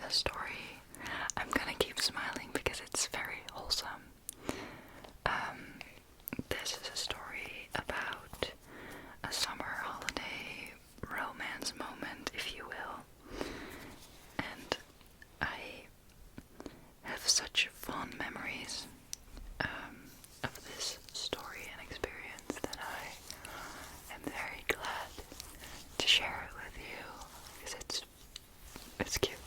the story, I'm gonna keep smiling because it's very wholesome. This is a story about a summer holiday romance moment, if you will. And I have such fond memories of this story and experience that I am very glad to share it with you because it's cute.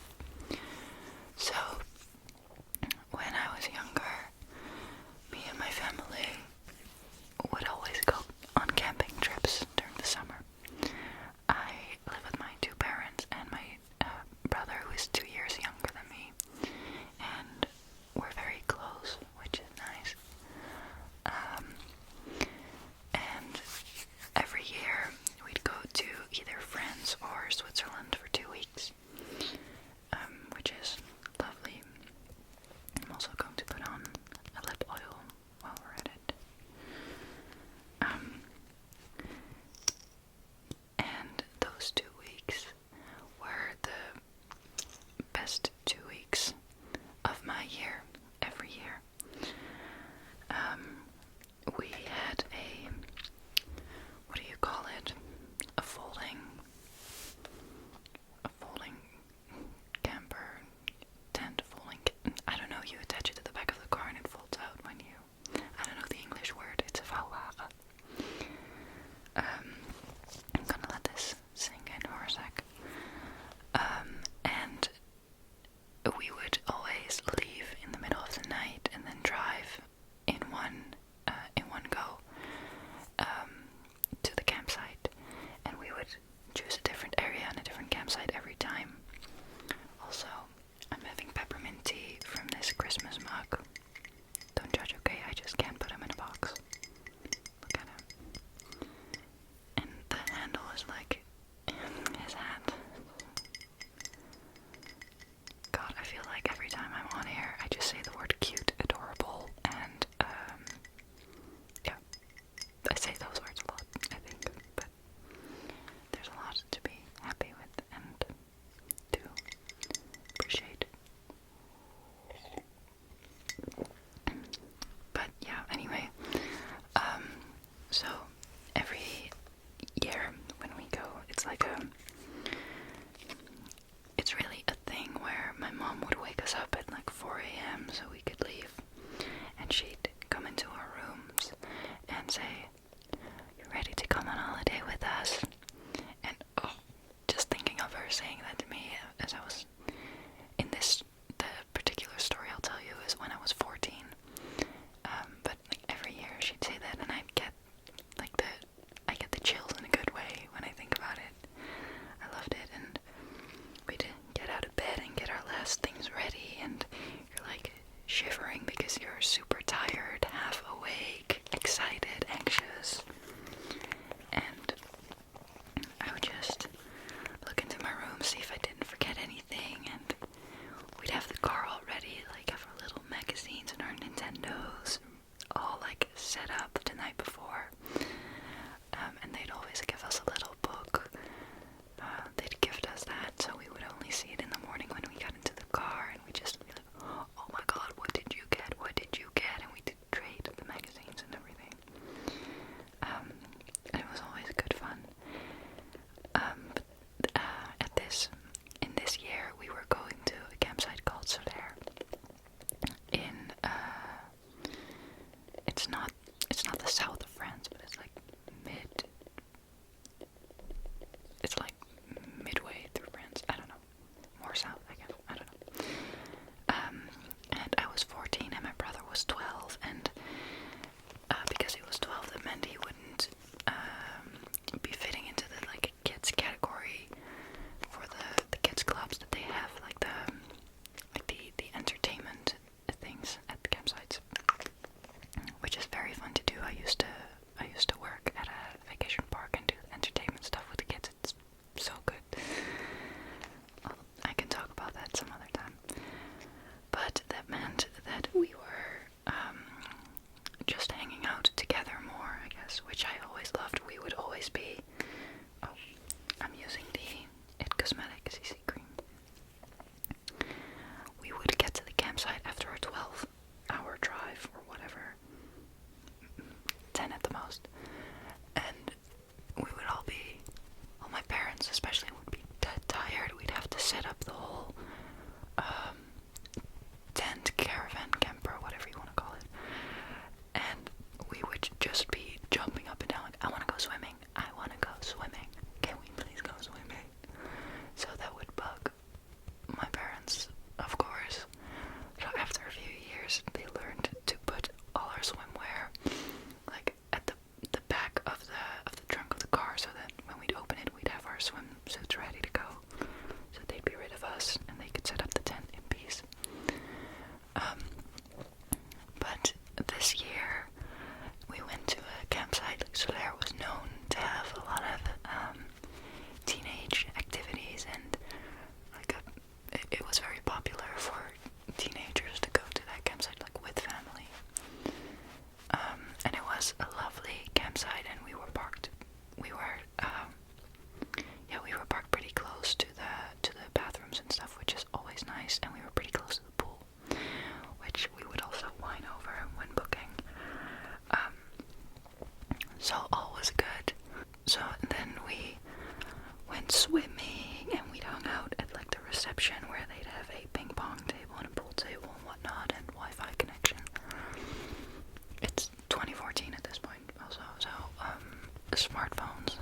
smartphones.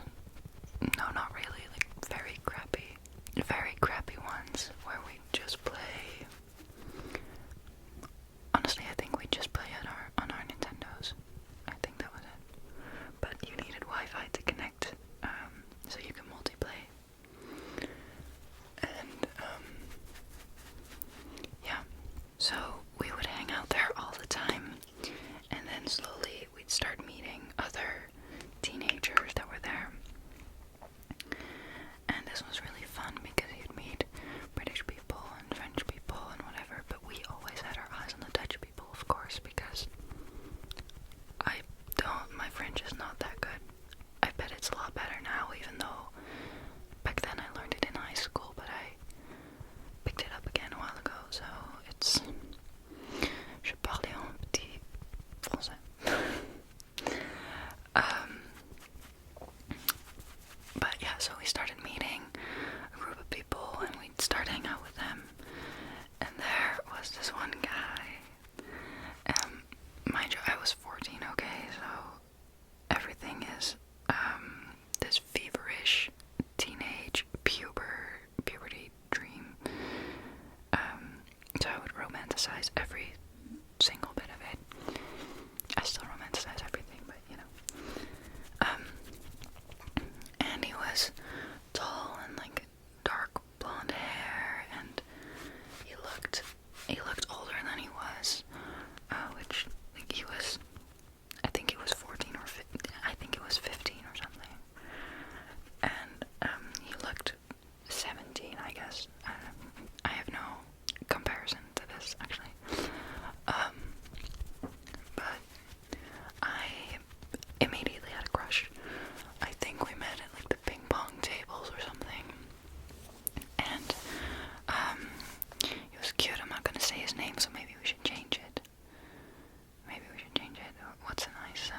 No, not really, like very crappy ones where we just play. Honestly, I think we just play on our Nintendos. I think that was it. But you needed Wi-Fi to connect, so you can multiplay. And yeah, so we would hang out there all the time, and then slowly we'd start meeting other teenagers that were there. And this was really fun because you'd meet British people and French people and whatever, but we always had our eyes on the Dutch people, of course, because my French is not that good. I bet it's a lot better now, even though back then I learned it in high school, but I picked it up again a while ago, so it's... Je parle un petit français. But yeah, so we started meeting a group of people, and we'd start hanging out with them. And there was this one guy. Mind you, I was 14, okay, so everything is this feverish teenage puberty dream. So I would romanticize every single bit of it. I still romanticize everything, but you know. And he was tall and like dark blonde hair, and he looked older than he was, which like he was, I think he was 14 or 15, I think it was 15 or something, and he looked 17, I guess. I have no comparison to this actually, but I immediately had a crush. I think we met at like the ping pong tables or something, and he was cute. I'm not gonna say his name, so maybe we should change it. What's a nice,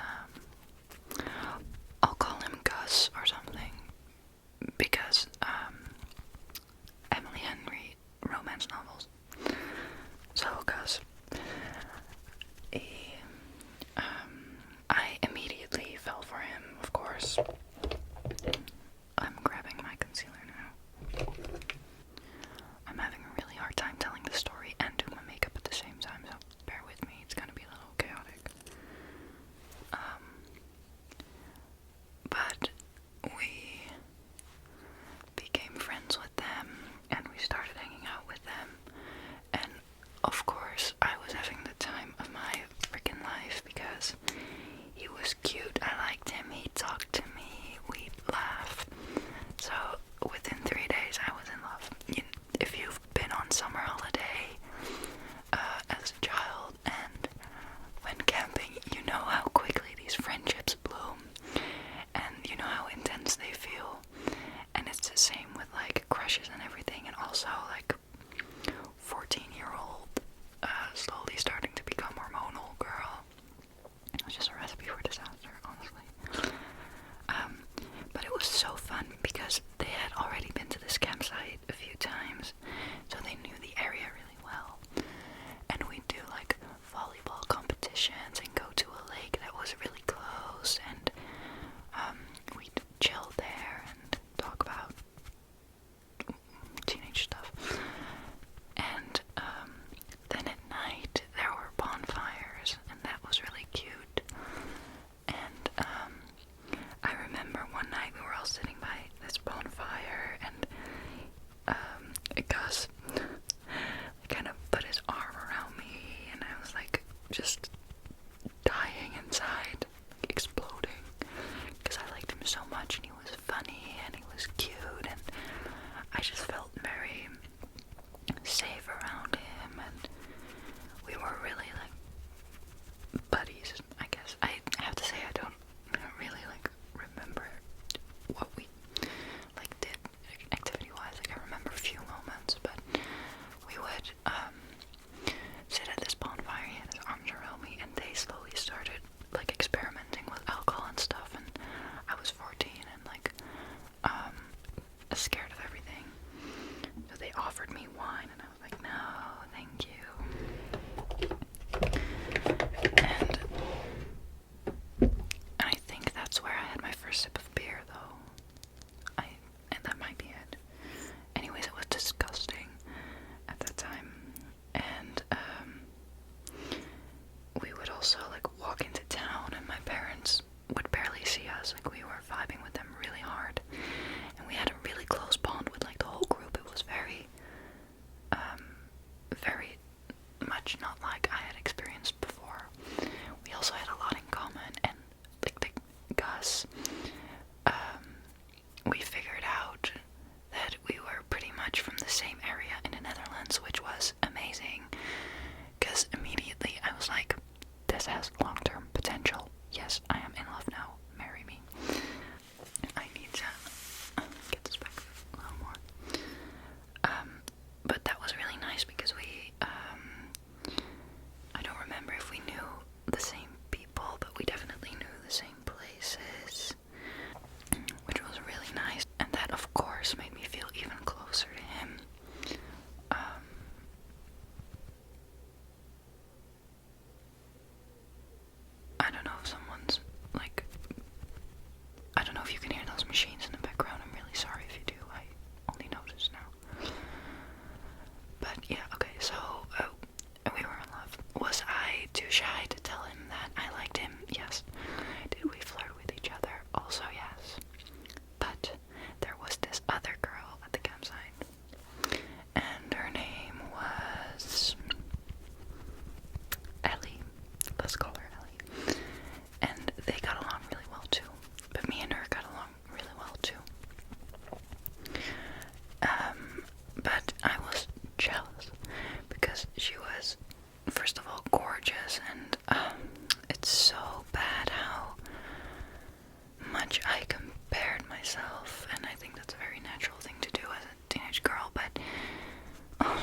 I'll call him Gus or something, because Emily Henry romance novels. So Gus, I immediately fell for him, of course. I'm grabbing my concealer now. I'm having a really hard time telling the story and doing my makeup at the same time, so bear with me, it's gonna be a little chaotic. But we became friends with them, and we started hanging out with them, and of course I was having the time of my freaking life because he was cute, I liked him, he talked to me, myself, and I think that's a very natural thing to do as a teenage girl, but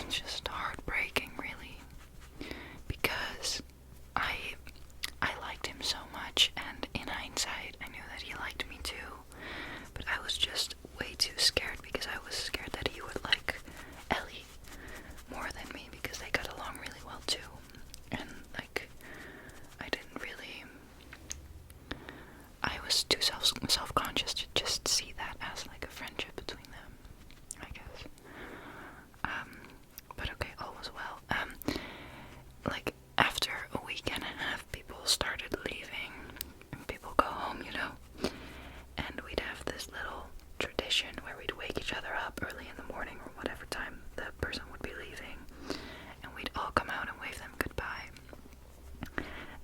it's just heartbreaking, really, because I liked him so much, and in hindsight, I knew that he liked me too, but I was just way too scared, because I was scared that he would like Ellie more than me, because they got along really well too, and like, I was too self-conscious to just see that as like a friendship between them, I guess. But okay, all was well. Like, after a week and a half, people started leaving, and people go home, you know, and we'd have this little tradition where we'd wake each other up early in the morning, or whatever time the person would be leaving, and we'd all come out and wave them goodbye.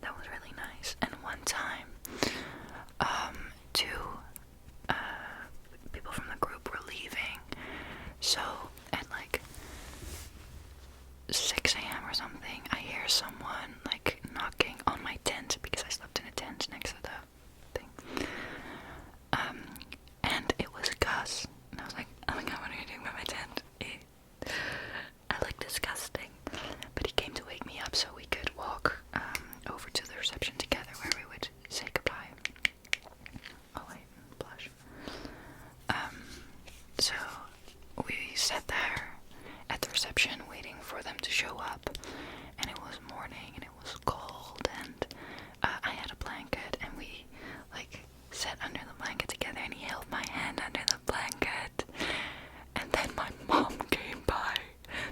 That was really nice. And one time, two people from the group were leaving, so at like 6 a.m. or something, I hear someone like knocking on my tent, because I slept in a tent next to the thing, and it was Gus, and I was like, oh my god, what are you doing by my tent? I look disgusting, but he came to wake me up so we could walk over to the reception together, where we would say goodbye. Oh wait, blush. So we sat there at the reception waiting for them to show up, and it was morning and it was cold, and I had a blanket, and we like sat under the blanket together, and he held my hand under the blanket, and then my mom came by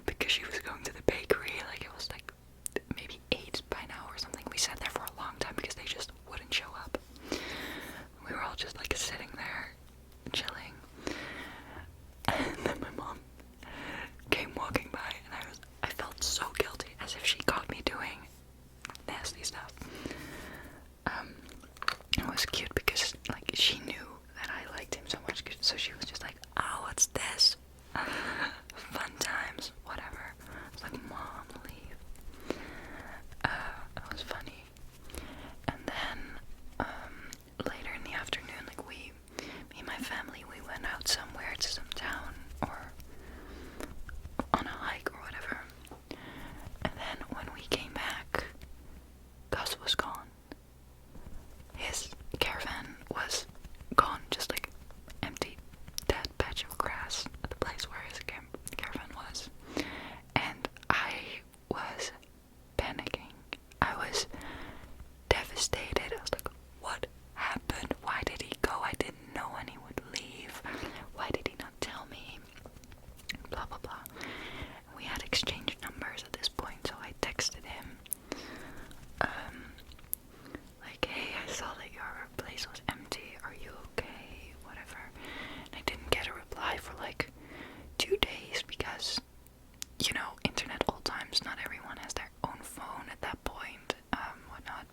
because she was going to the bakery. Like, it was like maybe 8 by now or something. We sat there for a long time because they just wouldn't show up. We were all just like sitting there chilling, and then my mom came walking by, and I felt so guilty, as if she caught me doing nasty stuff. It was cute because like she knew that I liked him so much, so she was just like, oh, what's this? Fun times, whatever. I was like, Mom, leave. It was funny. And then later in the afternoon, like me and my family, we went out somewhere to some town, or on a hike or whatever. And then when we came back, Gus was gone. His caravan was gone, just like empty, dead patch of grass at the place where his caravan was. And I was panicking. I was devastated. I was like, what happened? Why did he go? I didn't know when he would leave. Why did he not tell me? Blah, blah, blah. We had exchanged numbers at this point, so I texted him. Like, hey, I saw that your place was empty. Are you okay? Whatever. And I didn't get a reply for like 2 days because, you know, internet old times, not everyone has their own phone at that point, whatnot.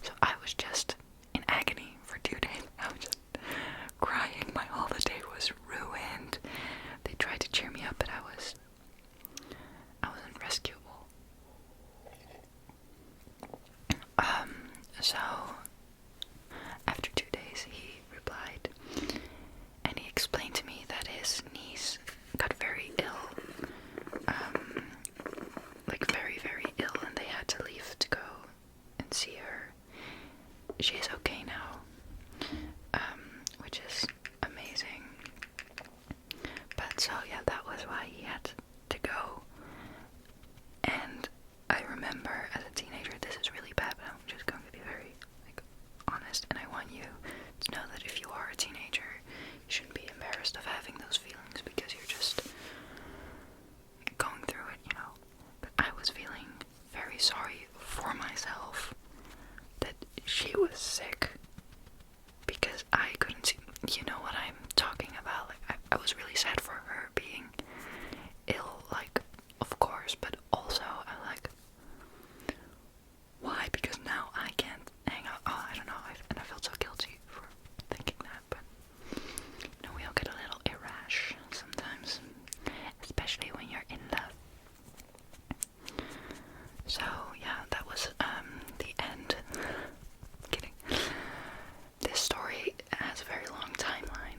So I was just in agony for 2 days. I was just crying. My holiday was ruined. They tried to cheer me up, but I wasn't rescuable. So after 2 days, he replied, and he explained to me that his niece got very ill, like very, very ill, and they had to leave to go and see her. She is okay now, which is amazing. But so yeah, that was why he had to go. And I remember as a teenager, this is really bad, but I'm just going to be very like honest, and I want you to know that if you are a teenager, you shouldn't be embarrassed of having those feelings, because you're just going through it, you know. But I was feeling very sorry for myself that she was sick, because I couldn't see, you know what I'm talking about. Like, I was really sad for her being ill, like, of course, but also I like, why? Because now I can't hang out. Oh, I don't know, and I felt so guilty for thinking that, but you know, we all get a little irrash sometimes, especially when you're in love. So yeah, that was the end. Kidding. This story has a very long timeline.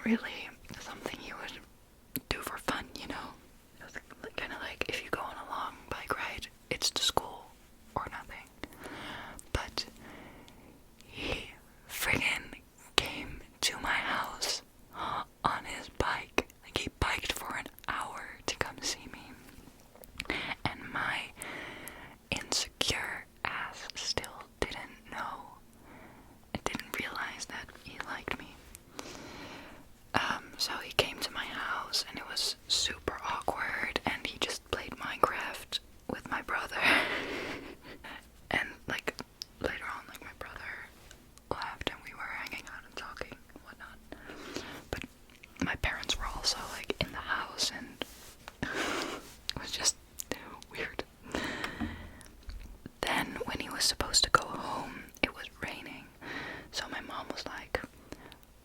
really something you would do for fun, you know? It was kind of like if you go on a long bike ride, it's to school or nothing. But he friggin' came to my house on his bike. Like, he biked for an hour to come see me. And my insecure ass still didn't know. I didn't realize that he liked me. So he came to my house, and it was super awkward, and he just played Minecraft with my brother. And like later on, like, my brother left and we were hanging out and talking and whatnot. But my parents were also like in the house, and it was just weird. Then when he was supposed to go home, it was raining. So my mom was like,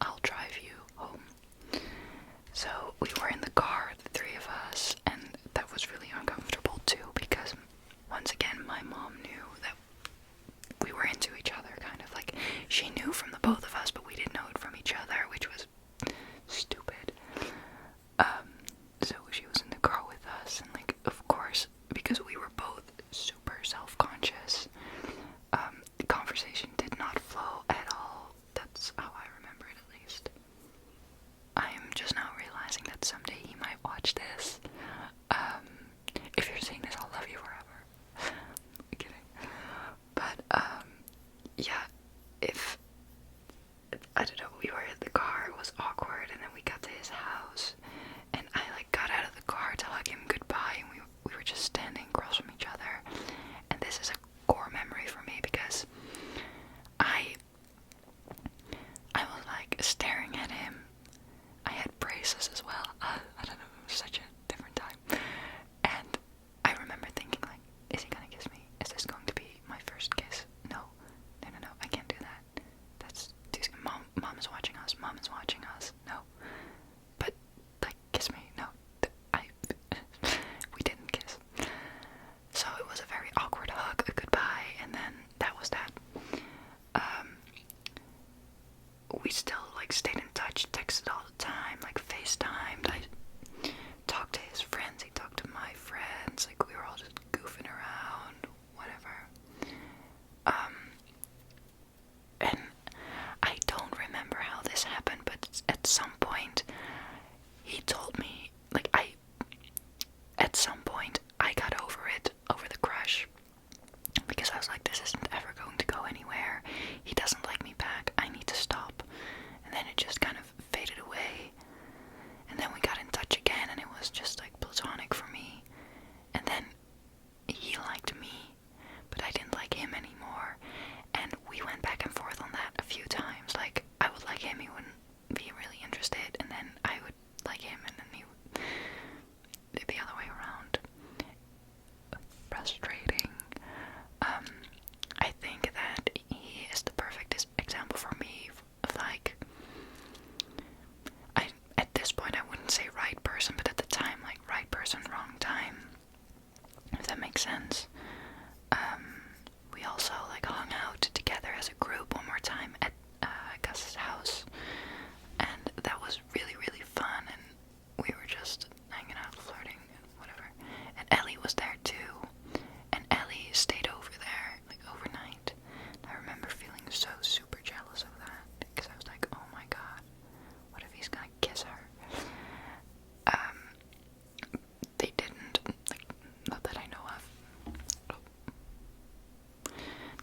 I'll drive you home. So we were in the car, the three of us, and that was really uncomfortable too, because once again, my mom knew that we were into each other, kind of. Like, she knew from the both of us, but we didn't know it from each other, which was stupid. So she was in the car with us, and like, of course, because we were both super self-conscious, the conversation did not flow at all. That's how I remember it, at least. I am just now realizing that someday he might watch this. If you're seeing this, I'll love you forever. I'm kidding. But, yeah, I don't know, we were in the car, it was awkward, and then we got to his house, and I, like, got out of the car to hug him goodbye, and we were just standing across from each other, and this is a core memory for me, because I was, like, staring at him. I had braces as well. I don't know, it was such a different time. And I remember thinking, like, is he gonna kiss me? Is this going to be my first kiss? No, I can't do that. That's too scary. Mom is watching us. Mom is watching us. No. But, like, kiss me. No. We didn't kiss. So it was a very awkward hug, a goodbye, and then that was that. We still, like, stayed in touch, texted all the time, like, FaceTimed. I talked to his friends, he talked to my friends, like, we were all just goofing around, whatever. And I don't remember how this happened, but at some point, he told me, like, at some point, I got over the crush, because I was like, this isn't ever going to go anywhere. He doesn't like me back. I need to stop. And then it just kind of faded away. And then we got in touch again, and it was just like platonic for me. And then he liked me, but I didn't like him anymore. And we went back and forth on that a few times. Like, I would like him, he wouldn't be really interested, and then I would like him, and then he would the other way around. Frustrating. I think that he is the perfect example for me of, like, at this point I wouldn't say right person, but at the time, like, right person, wrong time, if that makes sense. We also, like, hung out together as a group one more time at Gus's house, and that was really, really fun, and we were just hanging out, flirting, and whatever. And Ellie was there too, and Ellie stayed over there, like, overnight. And I remember feeling so super jealous of that, because I was like, oh my god, what if he's gonna kiss her? They didn't, like, not that I know of.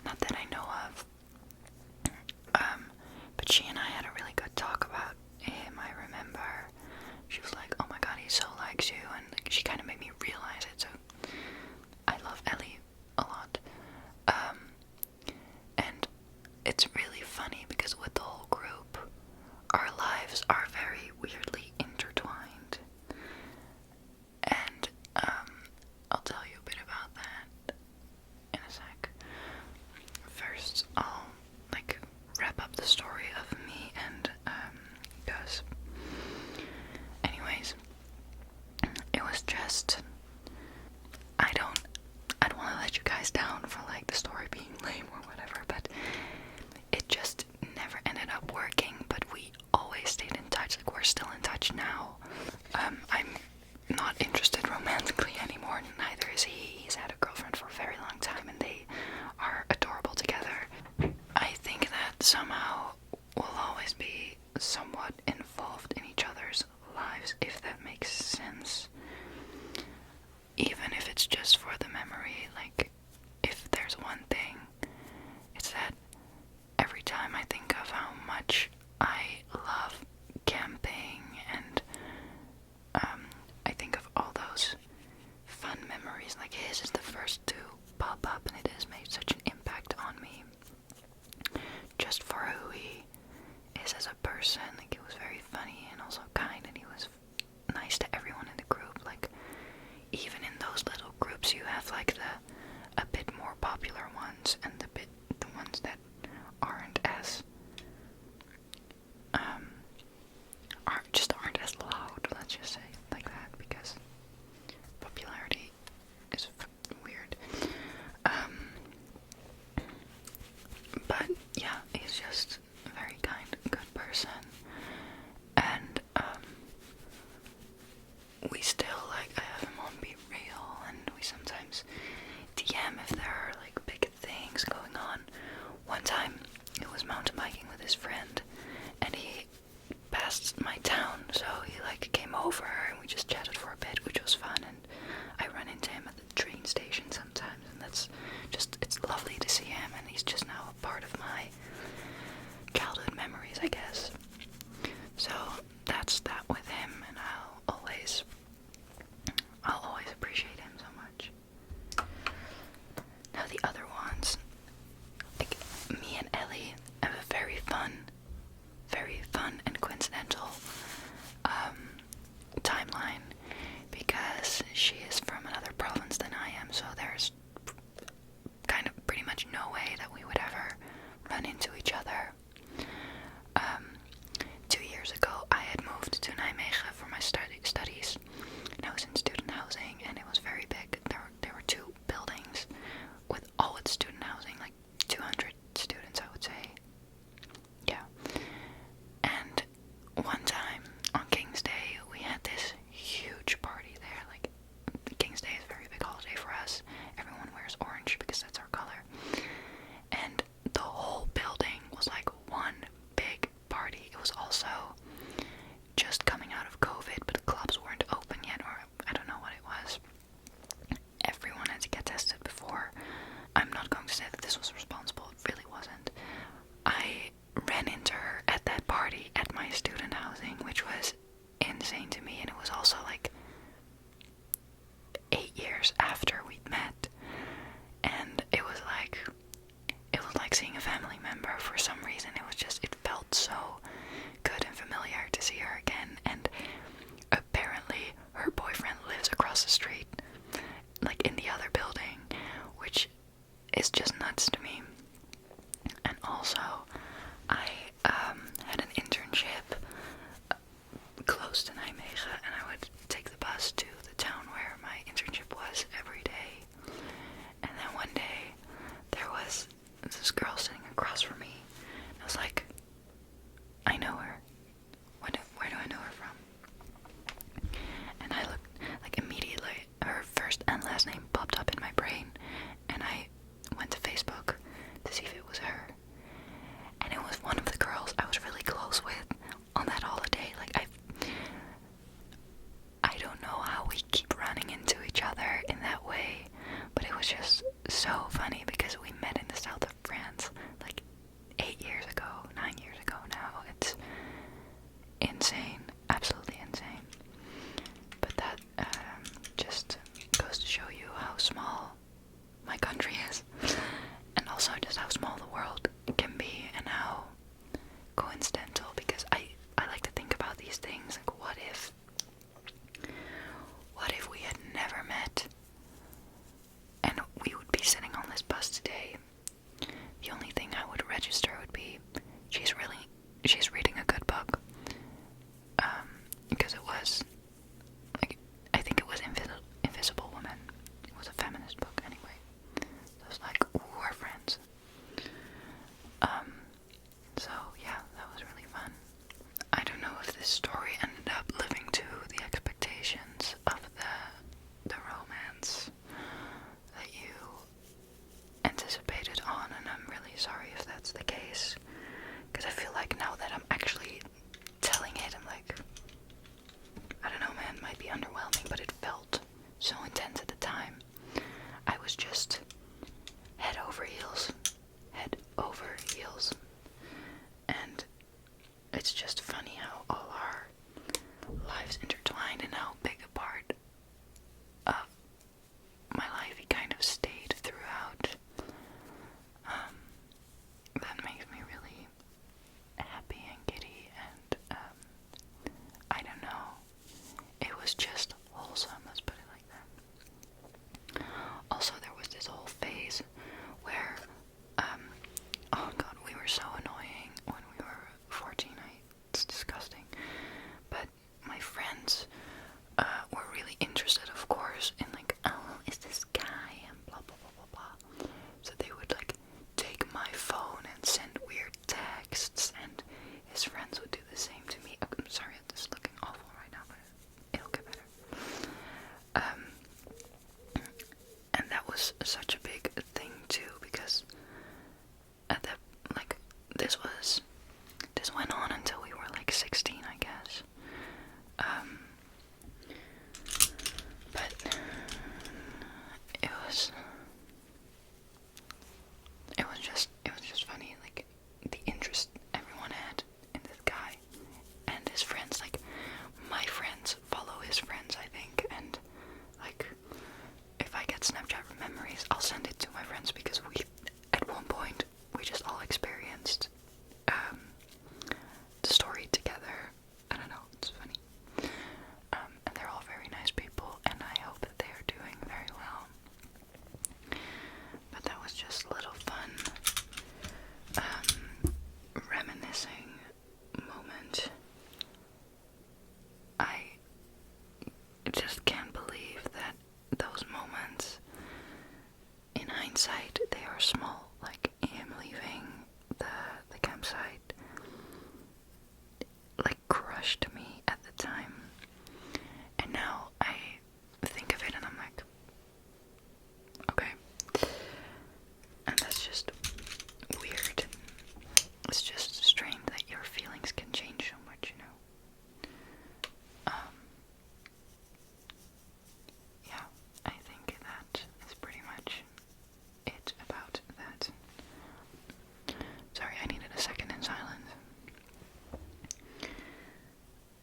Not that I know of. But she and I had a really good talk about him, I remember. She was like, oh my god, he so likes you, and, like, she kind of made me realize it, so I love Ellie a lot. And it's really funny, because with the whole group, our lives are very weirdly intertwined. And, I'll tell you a bit about that in a sec. First, I'll, like, wrap up the story of me and, Gus. Anyways, it was just, I don't want to let you guys down for, like, the story being lame or whatever, but it just never ended somewhat involved in each other's lives, if that makes sense. Even if it's just for the memory, like, if there's one thing, it's that every time I think of how much I love camping, and I think of all those fun memories, like his is the first to pop up, and it has made such an impact on me, just for who he is as a person. Like, he was very funny and also kind, and he was nice to everyone in the group. Like, even in those little groups, you have like a bit more popular ones, and the ones that aren't as aren't as loud, let's just say like that, because popularity is weird. But yeah, he's just a very kind, good person, and we still, like, I have him on Be Real, and we sometimes DM if there are like big things going on. One time it was mountain biking with his friend, and he passed my town, so he like came over and we just chatted for a bit, which was fun. And I run into him at the train station sometimes, and that's just, it's lovely to see him, and he's just now a part of my childhood memories, I guess. So that's that with him, and I'll always appreciate him so much. Now the other ones, like, me and Ellie have a very fun and coincidental timeline, because she is from another province than I am, so there's kind of pretty much no way that we would ever run into each other. 2 years ago, I had moved to Nijmegen for my studies, and I was in student housing, and it was very big. There were 2 buildings with all its student housing, like 200 students, I would say. Yeah. And one time on King's Day, we had this huge party there. Like, King's Day is a very big holiday for us. Everyone wears orange because that's our color. And the whole building was like one big party. It was also just coming out of COVID, but the clubs weren't open yet, or I don't know what it was. Everyone had to get tested before. I'm not going to say that this was responsible, it really wasn't. I ran into her at that party at my student housing, which was insane to me, and it was also like 8 years after we'd met, and it was like seeing a family member. For some reason, it felt so good and familiar to see her again. And apparently her boyfriend lives across the street, like in the other building, which is just nuts to me. And also, I had an internship close to Nijmegen, and I would take the bus to the town where my internship was every day. And then one day, there was this girl sitting across from me, and I was like, I know her. Where do I know her from? And I looked, like, immediately, her first and last name popped up in my brain, and I went to Facebook to see if it was her. And it was one of the girls I was really close with on that holiday. Like, I don't know how we keep running into each other in that way, but it was just so funny because we met in the south of France like 8 years ago, 9 years ago now. It's insane, absolutely insane. But that just goes to show you how small my country is, and also just how small the world can be, and how coincidental, because I like to think about these things, like, what if we had never met, and we would be sitting on this bus today. The only thing I would register would be, she's reading a good book, because it was, like, I think it was Invisible Woman. It was a feminist book anyway. So I was like, ooh, we're friends. So yeah, that was really fun. I don't know if this story ended up living to the expectations of the romance that you anticipated on, and I'm really sorry if that's the case, because I feel like now that I'm actually this went on until we were like 16, I guess. But it was just funny, like the interest everyone had in this guy and his friends. Like my friends follow his friends, I think, and like if I get Snapchat memories, I'll send it to my friends because at one point we just all experienced the story together. I don't know, it's funny. And they're all very nice people, and I hope that they are doing very well. But that was just a little fun, reminiscing moment. I just can't believe that those moments, in hindsight, they are small. Like him leaving the campsite, like crushed me at the time. And now I think of it and I'm like, okay. And that's just weird. It's just strange that your feelings can change so much, you know. Yeah, I think that is pretty much it about that. Sorry, I needed a second in silence.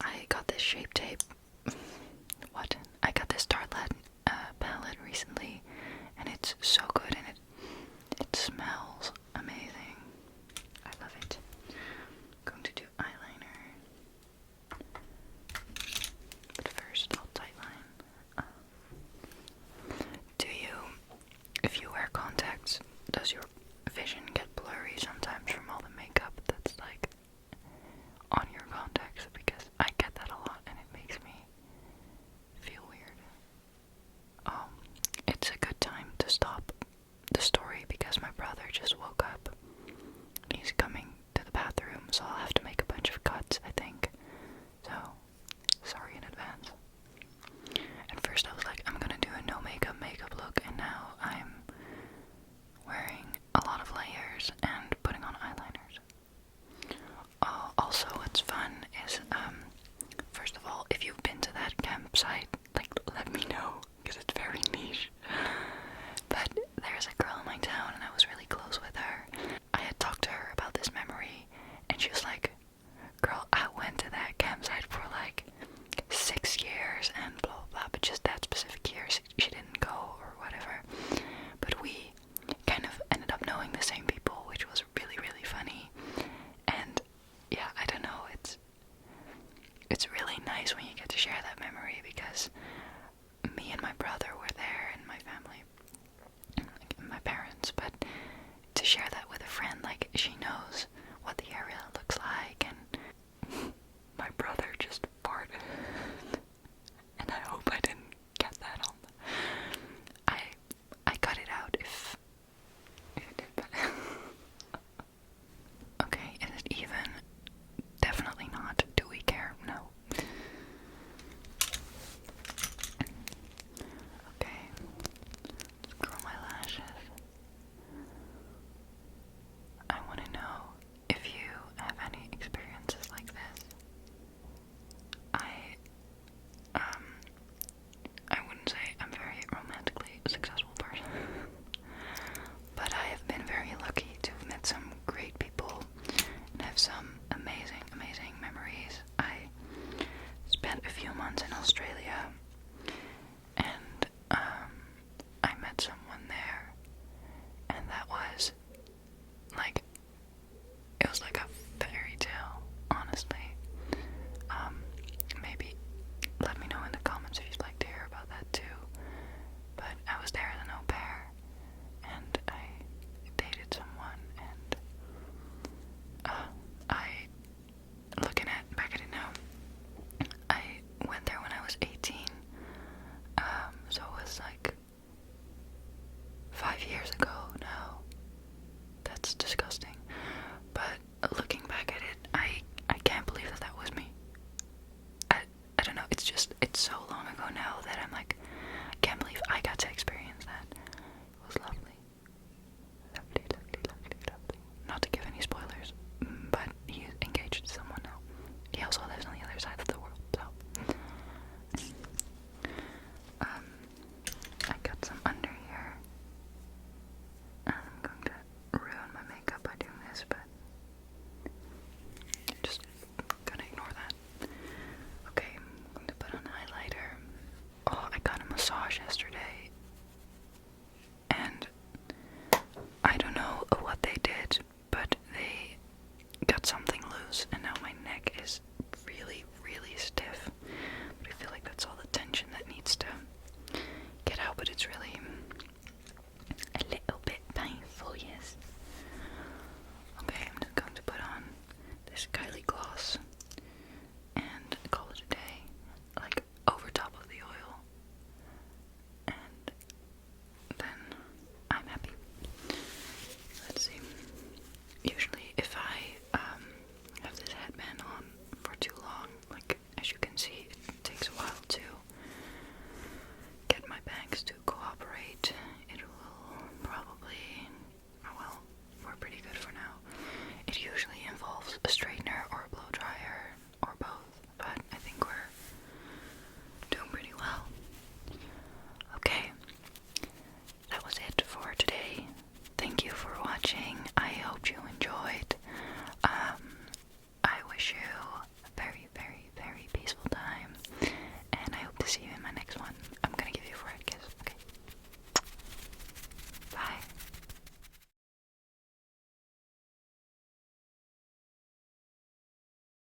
I got this shape tape